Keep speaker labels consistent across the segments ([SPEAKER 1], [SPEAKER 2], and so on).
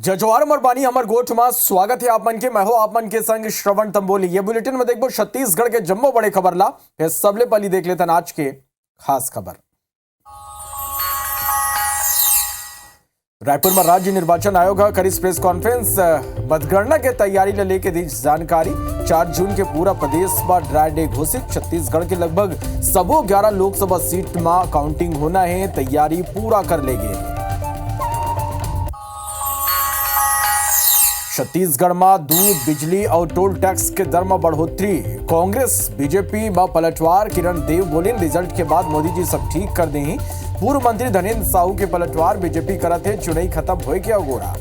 [SPEAKER 1] जजवार मरबानी अमर गोठ में स्वागत है आप मन के। मैं हो आप मन के संग श्रवण तंबोली। ये बुलेटिन में देखो छत्तीसगढ़ के जम्मो बड़े खबर ला फिर सबले पहली देख लेते आज के खास खबर। रायपुर में राज्य निर्वाचन आयोग करी प्रेस कॉन्फ्रेंस। मतगणना के तैयारी ले लेके दी जानकारी। 4 जून के पूरा प्रदेश में ड्राई डे घोषित। छत्तीसगढ़ के लगभग सबो 11 लोकसभा सीट में काउंटिंग होना है, तैयारी पूरा कर लेंगे। छत्तीसगढ़ में दूध, बिजली और टोल टैक्स के दर में बढ़ोतरी। कांग्रेस बीजेपी में पलटवार। किरण देव बोले रिजल्ट के बाद मोदी जी सब ठीक कर दें। पूर्व मंत्री धनेन्द्र साहू के पलटवार। बीजेपी करत है चुनाई खत्म होए के अगोरा।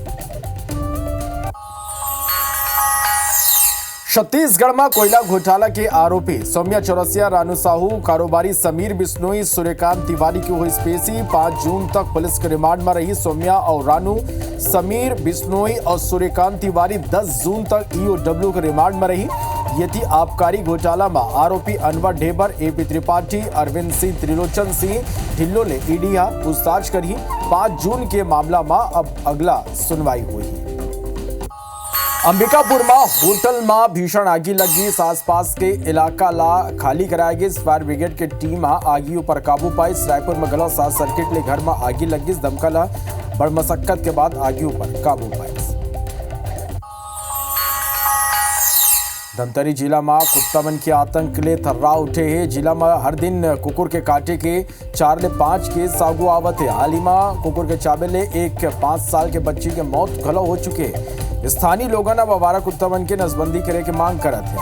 [SPEAKER 1] छत्तीसगढ़ में कोयला घोटाला के आरोपी सौम्या चौरसिया, रानू साहू, कारोबारी समीर बिश्नोई, सूर्यकांत तिवारी की हुई पेशी। 5 जून तक पुलिस के रिमांड में रही सौम्या और रानू। समीर बिश्नोई और सूर्यकांत तिवारी 10 जून तक ईओडब्ल्यू के रिमांड में रही। ये थी आबकारी घोटाला में आरोपी अनवर ढेबर, एपी त्रिपाठी, अरविंद सिंह, त्रिलोचन सिंह ढिल्लो ने ईडी पूछताछ करी। 5 जून के मामला में अब अगला सुनवाई हुई। अंबिकापुर में होटल में भीषण आगी लगी। आसपास के इलाका ला खाली कराया गया। फायर ब्रिगेड की टीम आगी पर काबू पाई। रायपुर में गला शॉर्ट सर्किट ले घर में आगी लगी। दमकल बड़ मशक्कत के बाद आगी पर काबू पाई। धमतरी जिला में कुत्तावन के आतंक ले थर्रा उठे हैं। जिला में हर दिन कुकुर के काटे के 4 ले 5 केस सागु आवत है। हाल ही में कुकुर के चाबे ले एक 5 साल के बच्ची के मौत घलो हो चुके। स्थानीय लोगों ने आवारा कुत्तावन के नसबंदी करे के मांग करत है।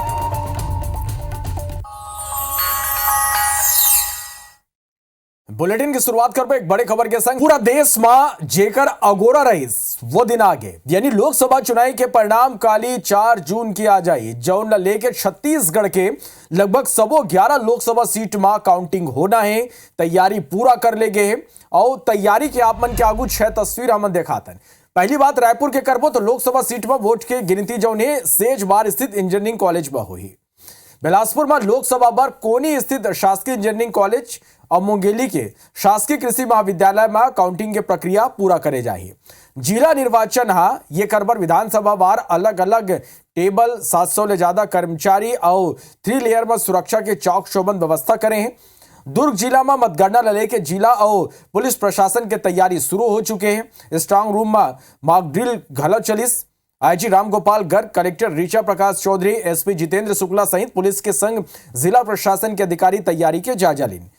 [SPEAKER 1] बुलेटिन की शुरुआत करबो एक बड़े खबर के संग। पूरा देश में जेकर अगोरा रहीस वो दिन आगे, यानी लोकसभा चुनाव के परिणाम काली 4 जून की आ जाई। जौन न लेके छत्तीसगढ़ के लगभग सबो 11 लोकसभा सीट में काउंटिंग होना है, तैयारी पूरा कर ले गए। और तैयारी के आप मन के आगू 6 तस्वीर हम दिखाते। पहली बात रायपुर के करबो तो लोकसभा सीट में वोट के गिनती जौन है सेजबार स्थित इंजीनियरिंग कॉलेज में हुई। बिलासपुर में लोकसभा पर कोनी स्थित शासकीय इंजीनियरिंग कॉलेज और मुंगेली के शासकीय कृषि महाविद्यालय में काउंटिंग की प्रक्रिया पूरा करे जाए। जिला निर्वाचन ये करबर विधानसभा वार अलग अलग टेबल, 700 ले ज्यादा कर्मचारी और 3 लेयर में सुरक्षा के चौक चौबंद व्यवस्था करे हैं। दुर्ग जिला में मतगणना लड़े के जिला और पुलिस प्रशासन के तैयारी शुरू हो चुके हैं। स्ट्रांग रूम में मॉक ड्रिल घलो चलिस। IG Ramgopal Garg, collector Richa Prakash Chaudhary, SP Jitendra Shukla सहित पुलिस के संग जिला प्रशासन के अधिकारी तैयारी के जायजा लें।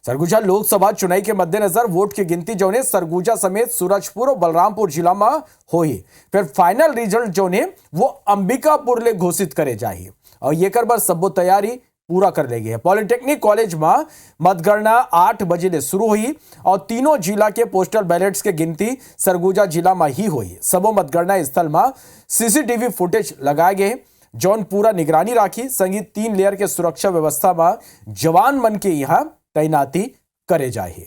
[SPEAKER 1] सरगुजा लोकसभा चुनाव के मद्देनजर वोट की गिनती जो ने सरगुजा समेत सूरजपुर और बलरामपुर जिला में हुई। फिर फाइनल रिजल्ट जो ने वो अंबिकापुर ले घोषित करे जाए। और ये कर सबो तैयारी पूरा कर लेगी। पॉलिटेक्निक कॉलेज में मतगणना 8 बजे ले शुरू हुई और तीनों जिला के पोस्टल बैलेट्स के गिनती सरगुजा जिला में ही हुई। सबो मतगणना स्थल में सीसीटीवी फुटेज लगाए गए, जौन पूरा निगरानी राखी। संगी 3 लेयर के सुरक्षा व्यवस्था में जवान मन के यहाँ तैनाती करे जाए।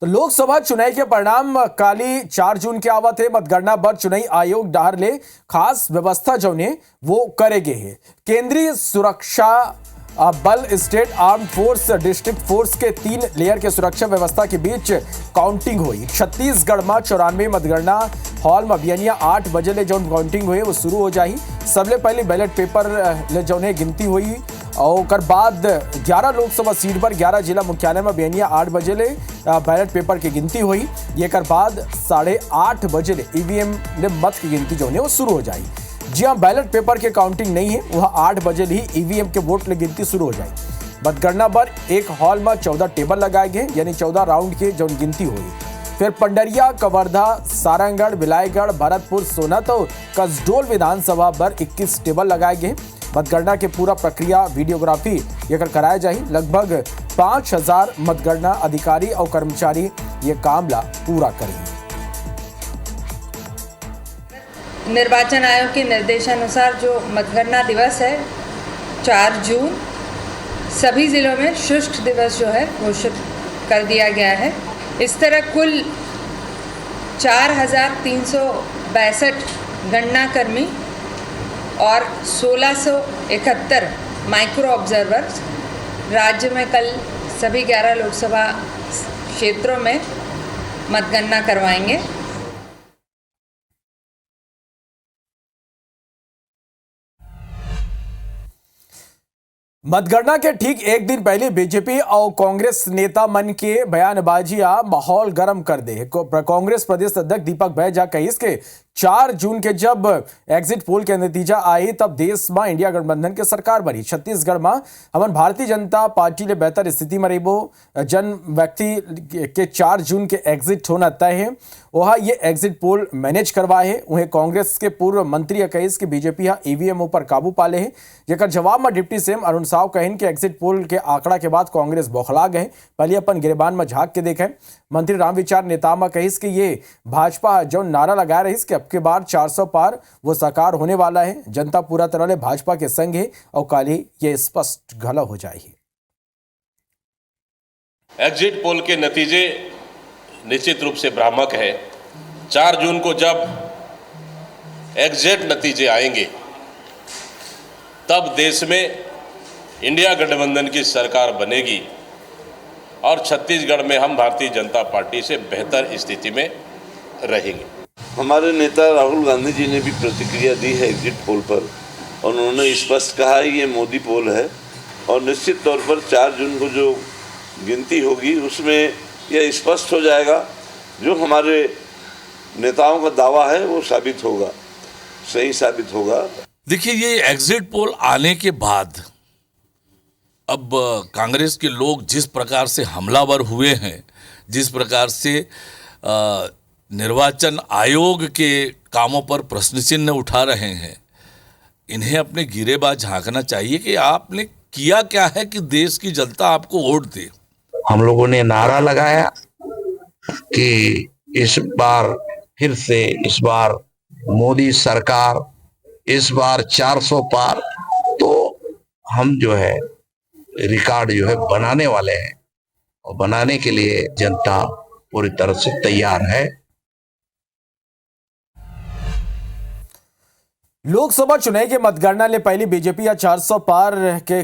[SPEAKER 1] तो लोकसभा चुनाव के परिणाम काली 4 जून के आवत है। मतगणना बर चुनाव आयोग डाहर ले खास व्यवस्था जो ने वो करेगे है। केंद्रीय सुरक्षा बल, state arm force, district force के 3 लेयर के सुरक्षा व्यवस्था के बीच काउंटिंग हुई। छत्तीसगढ़ में 94 मतगणना हॉल में बियनिया 8 बजे ले जो काउंटिंग हुई वो शुरू हो जाए। सबले पहले बैलेट पेपर ले जो है गिनती हुई और बाद 11 लोकसभा सीट पर 11 जिला मुख्यालय में बियनिया 8 बजे ले बैलेट पेपर की गिनती हुई। ये कर बाद 8:30 बजे ले ईवीएम ले मत की गिनती जो है वो शुरू हो जाए। जी हाँ, बैलेट पेपर के काउंटिंग नहीं है, वह 8 बजे ही ईवीएम के वोट ले गिनती शुरू हो जाए। मतगणना पर एक हॉल में 14 टेबल लगाए गए, यानी 14 राउंड की जो गिनती हुई। फिर पंडरिया, कवर्धा, सारंगढ़, बिलाईगढ़, भरतपुर, सोनत और कसडोल विधानसभा पर 21 टेबल लगाए गए। मतगणना के पूरा प्रक्रिया वीडियोग्राफी ये कराया जाए। लगभग 5000 मतगणना अधिकारी और कर्मचारी ये काम ला पूरा करेंगे।
[SPEAKER 2] निर्वाचन आयोग के निर्देशानुसार जो मतगणना दिवस है 4 जून, सभी जिलों में शुष्क दिवस जो है घोषित कर दिया गया है। इस तरह कुल 4362 गणना कर्मी और 1671 माइक्रो ऑब्जर्वर्स राज्य में कल सभी 11 लोकसभा क्षेत्रों में मतगणना करवाएंगे।
[SPEAKER 1] मतगणना के ठीक एक दिन पहले बीजेपी और कांग्रेस नेता मन के बयानबाजियां माहौल गर्म कर दे। कांग्रेस प्रदेश अध्यक्ष दीपक बैजा कही के 4 जून के जब एग्जिट पोल के नतीजा आई तब देश में इंडिया गठबंधन के सरकार बनी। छत्तीसगढ़ में हमन भारतीय जनता पार्टी ने बेहतर स्थिति में रहीबो। जन व्यक्ति के 4 जून के एग्जिट होना तय है, वह ये एग्जिट पोल मैनेज करवाए है। उन्हें कांग्रेस के पूर्व मंत्री कही कि बीजेपी ईवीएम पर काबू पाले है। जेकर जवाब में डिप्टी सीएम अरुण साव कहन कि एग्जिट पोल के आंकड़ा के बाद कांग्रेस बौखला गए, पहले अपन गिरबान में झांक के देखे। मंत्री रामविचार नेता में कहिस कि ये भाजपा जो नारा लगा रही कि अब के बार 400 पार वो साकार होने वाला है। जनता पूरा तरह ले भाजपा के संग है और काली ये स्पष्ट घला हो जाएगी।
[SPEAKER 3] एग्जिट पोल के नतीजे निश्चित रूप से भ्रामक है। 4 जून को जब एग्जैक्ट नतीजे आएंगे तब देश में इंडिया गठबंधन की सरकार बनेगी और छत्तीसगढ़ में हम भारतीय जनता पार्टी से बेहतर स्थिति में रहेंगे।
[SPEAKER 4] हमारे नेता राहुल गांधी जी ने भी प्रतिक्रिया दी है एग्जिट पोल पर और उन्होंने स्पष्ट कहा है ये मोदी पोल है और निश्चित तौर पर 4 जून को जो गिनती होगी उसमें यह स्पष्ट हो जाएगा। जो हमारे नेताओं का दावा है वो साबित होगा, सही साबित होगा।
[SPEAKER 5] देखिए, ये एग्जिट पोल आने के बाद अब कांग्रेस के लोग जिस प्रकार से हमलावर हुए हैं, जिस प्रकार से निर्वाचन आयोग के कामों पर प्रश्न चिन्ह उठा रहे हैं, इन्हें अपने गिरेबाज झांकना चाहिए कि आपने किया क्या है कि देश की जनता आपको वोट दे।
[SPEAKER 6] हम लोगों ने नारा लगाया कि इस बार फिर से इस बार मोदी सरकार, इस बार 400 पार, तो हम जो है रिकॉर्ड जो है बनाने वाले हैं और बनाने के लिए जनता पूरी तरह से तैयार है।
[SPEAKER 1] लोकसभा चुनाव के मतगणना ले पहली बीजेपी या 400 पार के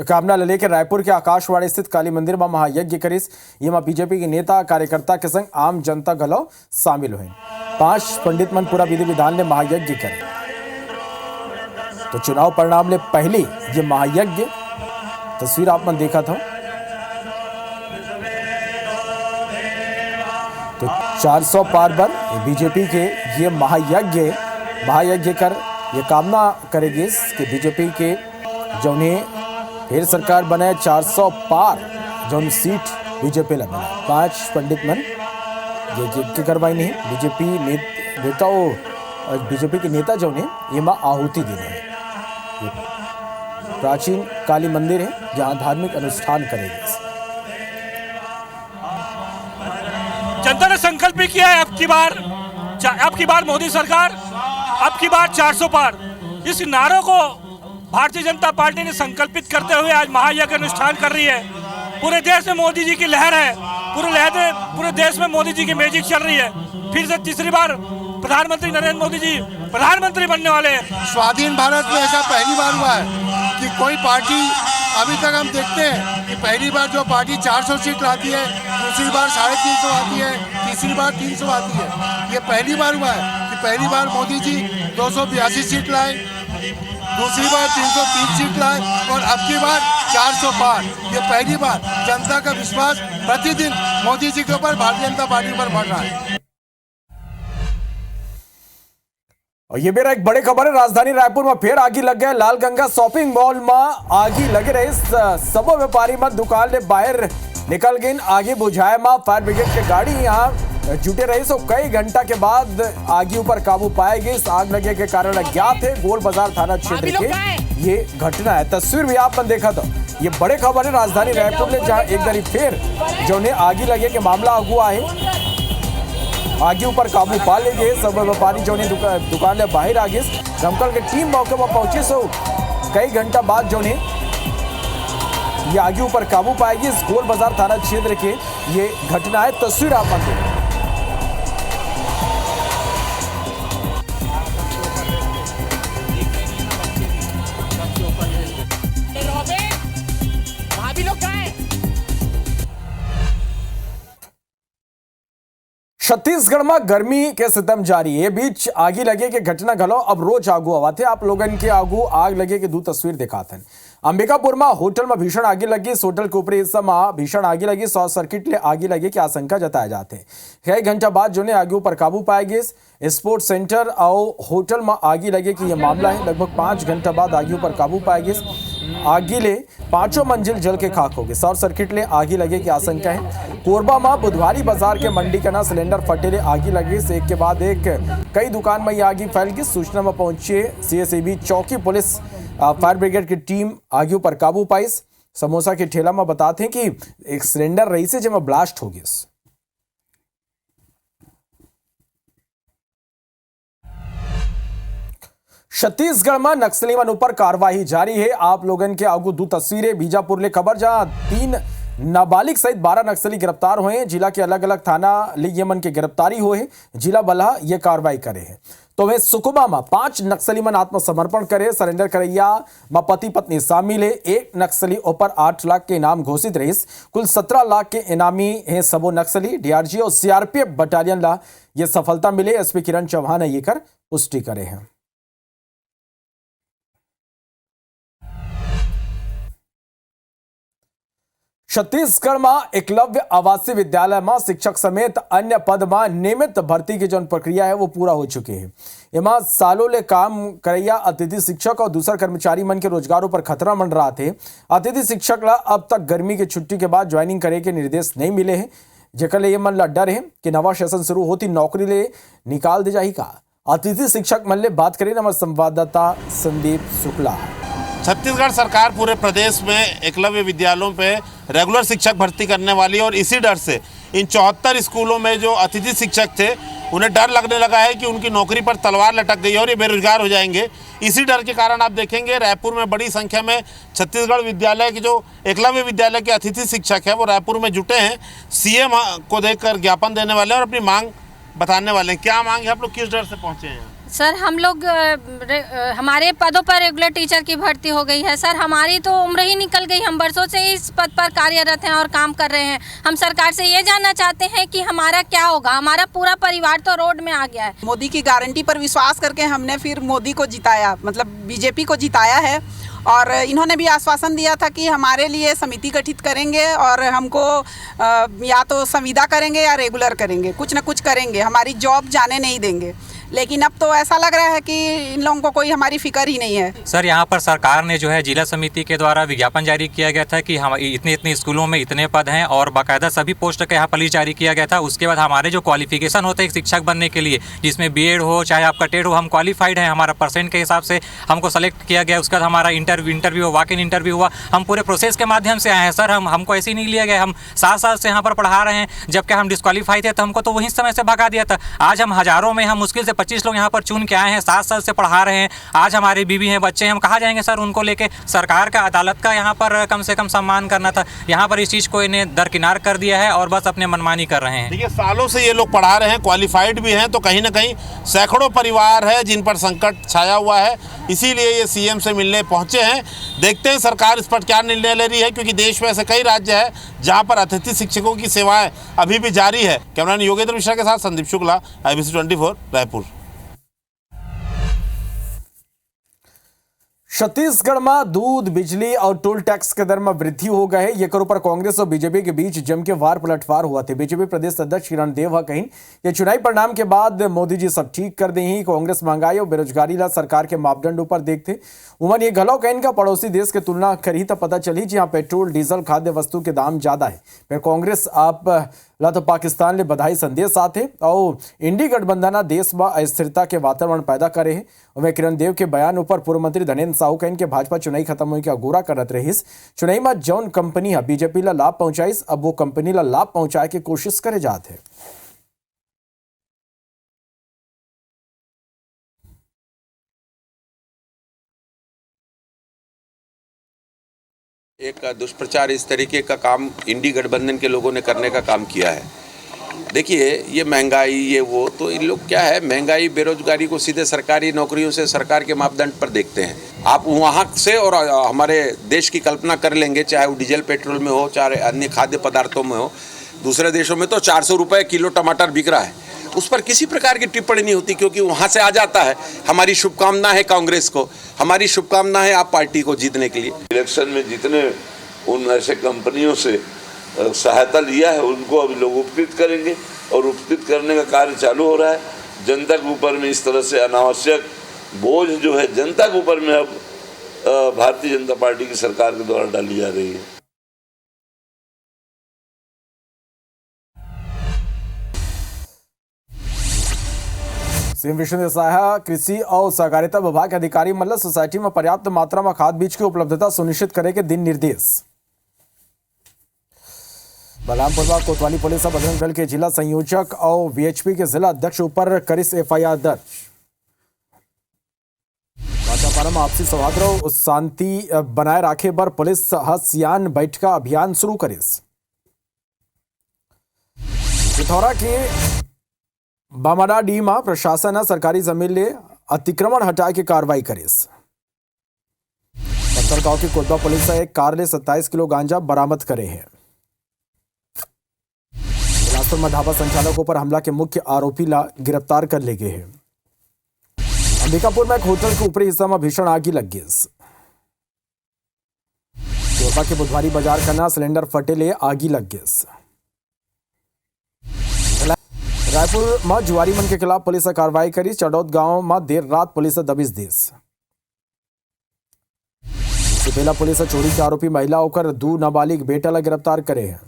[SPEAKER 1] कामना लेके रायपुर के आकाशवाणी स्थित काली मंदिर में महायज्ञ करिस। ये में बीजेपी के नेता कार्यकर्ता के संग आम जनता घलो शामिल हुए। 5 पंडित मन पूरा विधि विधान ले महायज्ञ करे। तो चुनाव परिणाम ले पहले ये महायज्ञ तस्वीर आप मन देखा था। तो 400 पार पर बीजेपी के ये महायज्ञ कर ये कामना करेगी कि बीजेपी के जौने फिर सरकार बने 400 पार जौन सीट बीजेपी ला मिला। 5 पंडित मन ये यज्ञ करवाई नहीं। बीजेपी के नेता जौने ये मां आहुति देने हैं। प्राचीन काली मंदिर है जहां धार्मिक अनुष्ठान करेंगे।
[SPEAKER 7] जनता ने संकल्प भी किया है अब की बार मोदी सरकार, अब की बार 400 पार। इस नारों को भारतीय जनता पार्टी ने संकल्पित करते हुए आज महायज्ञ अनुष्ठान कर रही है। पूरे देश में मोदी जी की लहर है, पूरे देश में मोदी जी की मैजिक चल रही है। फिर से तीसरी बार प्रधानमंत्री नरेंद्र मोदी जी प्रधानमंत्री बनने वाले हैं।
[SPEAKER 8] स्वाधीन भारत में ऐसा पहली बार हुआ है कि कोई पार्टी, अभी तक हम देखते हैं कि पहली बार जो पार्टी 400 सीट लाती है, दूसरी बार 350 आती है, तीसरी बार 300 आती है। ये पहली बार हुआ है कि पहली बार मोदी जी 282 सीट लाए, दूसरी बार 330 सीट लाए और अब की बार 400 पार। ये पहली बार जनता का विश्वास प्रतिदिन मोदी जी के ऊपर, भारतीय जनता पार्टी पर बढ़ रहा है।
[SPEAKER 1] और ये मेरा एक बड़ी खबर है। राजधानी रायपुर में फिर आगी लग गया। लाल गंगा शॉपिंग मॉल में आगी लगे रही। सब व्यापारी मत दुकान ले बाहर निकल गई। आगे बुझाए में फायर ब्रिगेड की गाड़ी यहाँ जुटे रही। सो कई घंटा के बाद आगी ऊपर काबू पाई गई। आग लगे के कारण अज्ञात है। गोल बाजार थाना क्षेत्र की ये घटना है। तस्वीर भी आपने देखा था। ये बड़े खबर है राजधानी रायपुर में, जहाँ एक बार फिर जो ने आगी लगे के मामला हुआ है। आगे ऊपर काबू पा ले गए। सब व्यापारी जो ने दुकान ले बाहर आ गए। दमकल की टीम मौके पर पहुंची। सो कई घंटा बाद जो ने ये आगे ऊपर काबू पाएगी। इस गोल बाजार थाना क्षेत्र के ये घटना है। तस्वीर आप देखिए। छत्तीसगढ़ में गर्मी के सितम जारी है। बीच आगी लगे के घटना घलो अब रोज आगू आवा थे। आप लोगन के आगू आग लगे के दो तस्वीर दिखाते हैं। अंबिकापुर में होटल में भीषण आगी लगी। इस होटल के ऊपर इस समय भीषण आगी लगी। शॉर्ट सर्किट ले आगी लगे की आशंका जताए जाते हैं। कई घंटा बाद जो ने आगी पर काबू पाए गए। स्पोर्ट्स सेंटर और होटल में आगी लगे की यह मामला है। लगभग 5 घंटा बाद आगी पर काबू पाए गए। आगी ले 5 मंजिल जल के खाक हो गए। शॉर्ट सर्किट ले आगी लगे की आशंका है। कोरबा में बुधवारी बाजार के मंडी का ना सिलेंडर फटे ले आगी लगी। एक के बाद एक कई दुकान में आगी फैल गई। सूचना में पहुंचे सीएसएबी चौकी पुलिस फायर ब्रिगेड की टीम आगी पर काबू पाई। समोसा के ठेला में बताते हैं कि एक सिलेंडर रही से जिसमें ब्लास्ट हो गई। छत्तीसगढ़ में नक्सली मन पर कार्रवाई जारी है। आप लोगन के आगू दो तस्वीरें बीजापुर ले खबर, जहां 3 नाबालिग सहित 12 नक्सली गिरफ्तार हुए हैं। जिला के अलग अलग थाना ले ये मन की गिरफ्तारी हुए। जिला बलहा ये कार्रवाई करे हैं। तो वे सुकमा में 5 नक्सली मन आत्मसमर्पण करे। सरेंडर करैया में पति पत्नी शामिल है। एक नक्सली ऊपर 8 लाख के इनाम घोषित रही। कुल 17 लाख के इनामी है। सबो नक्सली डीआरजी और सीआरपीएफ बटालियन ला ये सफलता मिले। एसपी किरण चौहान ने ये कर पुष्टि करे हैं। छत्तीसगढ़ में एकलव्य आवासीय विद्यालय में शिक्षक समेत अन्य पद में नियमित भर्ती की जो प्रक्रिया है वो पूरा हो चुकी है। इमा सालों ले काम करैया अतिथि शिक्षक और दूसरा कर्मचारी मन के रोजगारों पर खतरा मंड रहा थे। अतिथि शिक्षक ला अब तक गर्मी की छुट्टी के बाद ज्वाइनिंग करे के निर्देश नहीं मिले हैं। जेकर ले ये मन ला डर है कि नवा सेशन शुरू होती नौकरी ले निकाल दे जाही का। अतिथि शिक्षक मन ले बात करें हमारे संवाददाता संदीप शुक्ला।
[SPEAKER 9] छत्तीसगढ़ सरकार पूरे प्रदेश में एकलव्य विद्यालयों पे रेगुलर शिक्षक भर्ती करने वाली है और इसी डर से इन 74 स्कूलों में जो अतिथि शिक्षक थे उन्हें डर लगने लगा है कि उनकी नौकरी पर तलवार लटक गई है और ये बेरोजगार हो जाएंगे। इसी डर के कारण आप देखेंगे रायपुर में बड़ी संख्या में छत्तीसगढ़ विद्यालय के जो एकलव्य विद्यालय के अतिथि शिक्षक है वो रायपुर में जुटे हैं। सीएम को देखकर ज्ञापन देने वाले और अपनी मांग बताने वाले हैं। क्या मांग है, आप लोग किस डर से पहुँचे हैं?
[SPEAKER 10] सर हम लोग हमारे पदों पर रेगुलर टीचर की भर्ती हो गई है। सर हमारी तो उम्र ही निकल गई। हम बरसों से इस पद पर कार्यरत हैं और काम कर रहे हैं। हम सरकार से ये जानना चाहते हैं कि हमारा क्या होगा। हमारा पूरा परिवार तो रोड में आ गया है।
[SPEAKER 11] मोदी की गारंटी पर विश्वास करके हमने फिर मोदी को जिताया, मतलब बीजेपी को जिताया है। और इन्होंने भी आश्वासन दिया था कि हमारे लिए समिति गठित करेंगे और हमको या तो संविदा करेंगे या रेगुलर करेंगे, कुछ ना कुछ करेंगे, हमारी जॉब जाने नहीं देंगे। लेकिन अब तो ऐसा लग रहा है कि इन लोगों को कोई हमारी फिक्र ही नहीं है।
[SPEAKER 12] सर यहाँ पर सरकार ने जो है जिला समिति के द्वारा विज्ञापन जारी किया गया था कि हम इतने स्कूलों में इतने पद हैं और बाकायदा सभी पोस्ट का यहाँ पर लिस्ट जारी किया गया था। उसके बाद हमारे जो क्वालिफिकेशन होते हैं शिक्षक बनने के लिए, जिसमें बीएड हो चाहे आपका टेट हो, हम क्वालिफाइड हैं। हमारा परसेंट के हिसाब से हमको सेलेक्ट किया गया। उसके बाद हमारा इंटरव्यू वॉक इन इंटरव्यू हुआ। हम पूरे प्रोसेस के माध्यम से आए हैं सर। हमको ऐसे ही नहीं लिया गया। हम 7 साल से यहाँ पर पढ़ा रहे हैं। जबकि हम डिस्क्वालीफाई थे तो हमको तो वहीं समय से भगा दिया था। आज हम हजारों में, हम मुश्किल से 25 लोग यहाँ पर चुन के आए हैं। 7 साल से पढ़ा रहे हैं। आज हमारी बीवी हैं, बच्चे हैं, हम कहाँ जाएंगे सर उनको लेके? सरकार का, अदालत का यहाँ पर कम से कम सम्मान करना था। यहाँ पर इस चीज़ को इन्हें दरकिनार कर दिया है और बस अपने मनमानी कर रहे हैं।
[SPEAKER 9] देखिए सालों से ये लोग पढ़ा रहे हैं, क्वालिफाइड भी हैं, तो कहीं ना कहीं सैकड़ों परिवार है जिन पर संकट छाया हुआ है। इसीलिए ये सीएम से मिलने पहुंचे हैं। देखते हैं सरकार इस पर क्या निर्णय ले रही है, क्योंकि देश में ऐसे कई राज्य है जहां पर अतिथि शिक्षकों की सेवाएं अभी भी जारी है। कैमरामैन योगेंद्र मिश्रा के साथ संदीप शुक्ला, IBC 24 रायपुर।
[SPEAKER 1] छत्तीसगढ़ में दूध, बिजली और टोल टैक्स के दर में वृद्धि हो गए है। ये कर ऊपर कांग्रेस और बीजेपी के बीच जम के वार पलटवार हुआ थे। बीजेपी प्रदेश अध्यक्ष किरण देव कहीं ये चुनावी परिणाम के बाद मोदी जी सब ठीक कर दी ही। कांग्रेस महंगाई और बेरोजगारी ला सरकार के मापदंडों पर देखते उमन ये घलो कहीं का पड़ोसी देश के तुलना करी तो पता चली जहाँ पेट्रोल, डीजल, खाद्य वस्तु के दाम ज्यादा है। फिर कांग्रेस आप ला तो पाकिस्तान ले बधाई संदेश आते और इंडी गठबंधन देश में अस्थिरता के वातावरण पैदा करे है। और किरण देव के बयान ऊपर पूर्व मंत्री धनेन्द्र साहू कहीं के भाजपा चुनाई खत्म होने का गोरा करत रहीस। चुनाई में जौन कंपनी है बीजेपी ला लाभ पहुंचाईस, अब वो कंपनी ला लाभ पहुंचाए की कोशिश करे जाते।
[SPEAKER 13] एक दुष्प्रचार इस तरीके का काम इंडी गठबंधन के लोगों ने करने का काम किया है। देखिए ये महंगाई, ये वो, तो इन लोग क्या है, महंगाई, बेरोजगारी को सीधे सरकारी नौकरियों से, सरकार के मापदंड पर देखते हैं। आप वहाँ से और हमारे देश की कल्पना कर लेंगे, चाहे वो डीजल पेट्रोल में हो, चाहे अन्य खाद्य पदार्थों में हो। दूसरे देशों में तो 400 रुपये किलो टमाटर बिक रहा है, उस पर किसी प्रकार की टिप्पणी नहीं होती, क्योंकि वहाँ से आ जाता है। हमारी शुभकामना है कांग्रेस को, हमारी शुभकामना है आप पार्टी को जीतने के लिए।
[SPEAKER 4] इलेक्शन में जितने उन ऐसे कंपनियों से सहायता लिया है उनको अभी लोग उपकृत करेंगे और उपकृत करने का कार्य चालू हो रहा है। जनता के ऊपर में इस तरह से अनावश्यक बोझ जो है जनता के ऊपर में अब भारतीय जनता पार्टी की सरकार के द्वारा डाली जा रही है।
[SPEAKER 1] सीएम विष्णु साहा कृषि और सहकारिता विभाग के अधिकारी मल्ल सोसाइटी में पर्याप्त मात्रा में खाद बीज की उपलब्धता सुनिश्चित करे के दिन निर्देश। बलरामपुर में कोतवाली पुलिस और बजरंग दल के जिला संयोजक और वीएचपी के जिला अध्यक्ष ऊपर करिस एफआईआर दर्ज। भाजपा में आपसी सौहार्द और शांति बनाए रखे पर पुलिस हसियान बैठका अभियान शुरू करिस। पिथौरा के बामाडा में प्रशासन सरकारी जमीन ले अतिक्रमण हटाए के कार्रवाई करिस। पत्थलगांव की कोतवा पुलिस ने एक कार ले 27 किलो गांजा बरामद करे हैं। बिलासपुर में ढाबा संचालकों पर हमला के मुख्य आरोपी गिरफ्तार कर ले गए हैं। अंबिकापुर में एक होटल के ऊपरी हिस्सा में भीषण आगी लग गई। कोरबा के बुधवारी बाजार का सिलेंडर फटे ले आगी लग गई। रायपुर में जुआरी मन के खिलाफ पुलिस ने कार्रवाई करी। चडौद गांव में देर रात पुलिस ने दबिश दी। सुपेला पुलिस ने चोरी के आरोपी महिला होकर 2 नाबालिग बेटा ला गिरफ्तार करे हैं।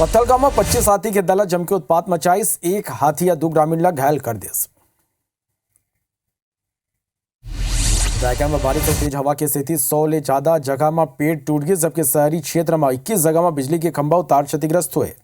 [SPEAKER 1] पत्थलगांव में 25 हाथी के दल जम के उत्पात मचाई। एक हाथी या 2 ग्रामीण ला घायल कर दिया। जायका में बारिश और तेज हवा की स्थिति 100 ले ज्यादा जगह में पेड़ टूट गए, जबकि शहरी क्षेत्र में 21 जगह में बिजली के खंभा और तार क्षतिग्रस्त हुए।